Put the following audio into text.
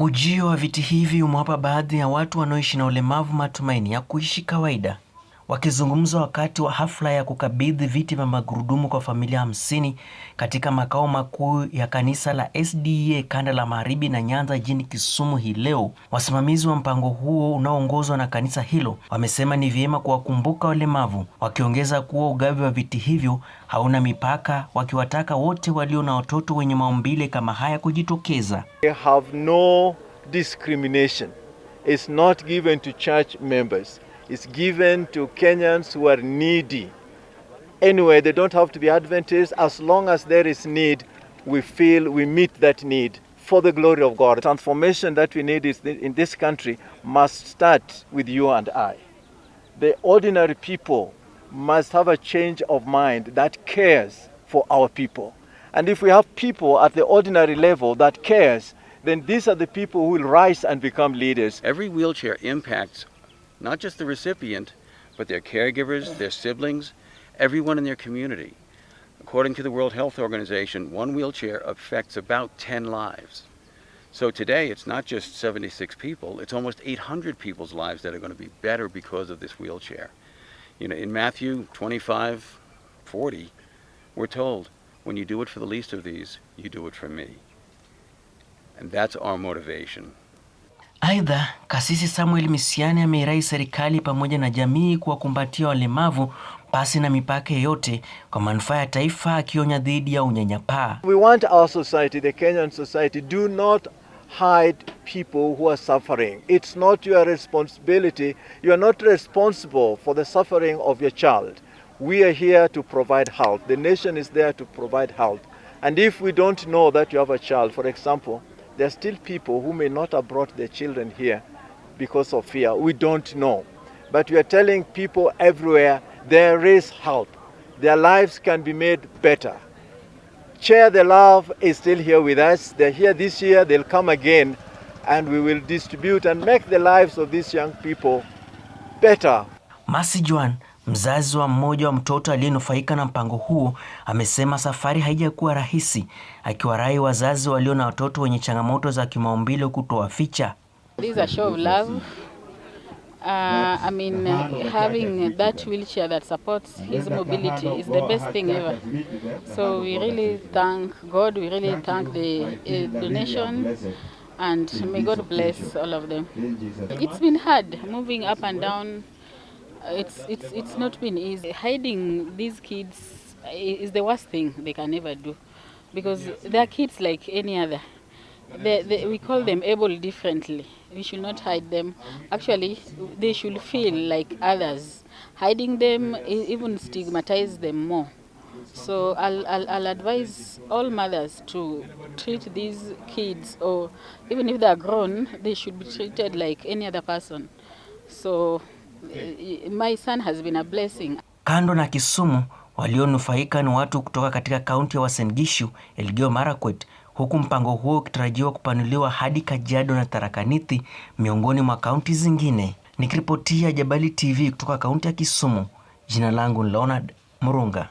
Ujio wa viti hivi umewapa baadhi ya watu wanaoishi na ulemavu matumaini ya kuishi kawaida. Wakizungumza wakati wa hafla ya kukabidhi viti vya magurudumu kwa familia 50 katika makao makuu ya kanisa la SDA kanda la Magharibi na Nyanza jijini Kisumu hii leo, wasimamizi wa mpango huo unaoongozwa na kanisa hilo wamesema ni vyema kuwakumbuka walemavu, wakiongeza kuwa ugavi wa viti hivyo hauna mipaka, wakiwataka wote walio na watoto wenye maumbile kama haya kujitokeza. They have no discrimination. It's not given to church members. It's given to Kenyans who are needy. Anyway, they don't have to be Adventists. As long as there is need, we feel we meet that need for the glory of God. The transformation that we need in this country must start with you and I. The ordinary people must have a change of mind that cares for our people. And if we have people at the ordinary level that cares, then these are the people who will rise and become leaders. Every wheelchair impacts not just the recipient, but their caregivers, their siblings, everyone in their community. According to the World Health Organization, one wheelchair affects about 10 lives. So today, it's not just 76 people, it's almost 800 people's lives that are going to be better because of this wheelchair. You know, in Matthew 25:40, we're told, when you do it for the least of these, you do it for me. And that's our motivation. Aidha, Kasisi Samuel Misiani ameirai serikali pamoja na jamii kuwakumbatia walemavu pasi na mipaka yote kwa manufaa ya taifa, akionya dhidi ya unyanyapaa. We want our society, the Kenyan society, do not hide people who are suffering. It's not your responsibility. You are not responsible for the suffering of your child. We are here to provide help. The nation is there to provide help. And if we don't know that you have a child, for example, there are still people who may not have brought their children here because of fear. We don't know. But we are telling people everywhere there is help. Their lives can be made better. Share the Love is still here with us. They're here this year, they'll come again, and we will distribute and make the lives of these young people better. Mercy Joan, mzazi wa mmoja wa mtoto aliyenufaika na mpango huo, amesema safari haijakuwa rahisi, akiwarai wazazi walio na watoto wenye changamoto za kimaumbile kutowaficha. This is a show of love. Having that wheelchair that supports his mobility is the best thing ever. So we really thank God, we really thank the donation, and may God bless all of them. It's been hard moving up and down. It's not been easy. Hiding these kids is the worst thing they can ever do, because they are kids like any other. We call them able differently. We should not hide them. Actually, they should feel like others. Hiding them even stigmatize them more. So I'll advise all mothers to treat these kids, or even if they are grown, they should be treated like any other person. So my son has been a blessing. Kando na Kisumu, walionufaika ni watu kutoka katika kaunti ya Uasin Gishu, Elgeyo Marakwet, huku mpango huo ukitarajiwa kupanuliwa hadi Kajiado na Tharaka Nithi miongoni mwa kaunti zingine. Nikiripotia Jabali TV kutoka kaunti ya Kisumu, jina langu Leonard Murunga.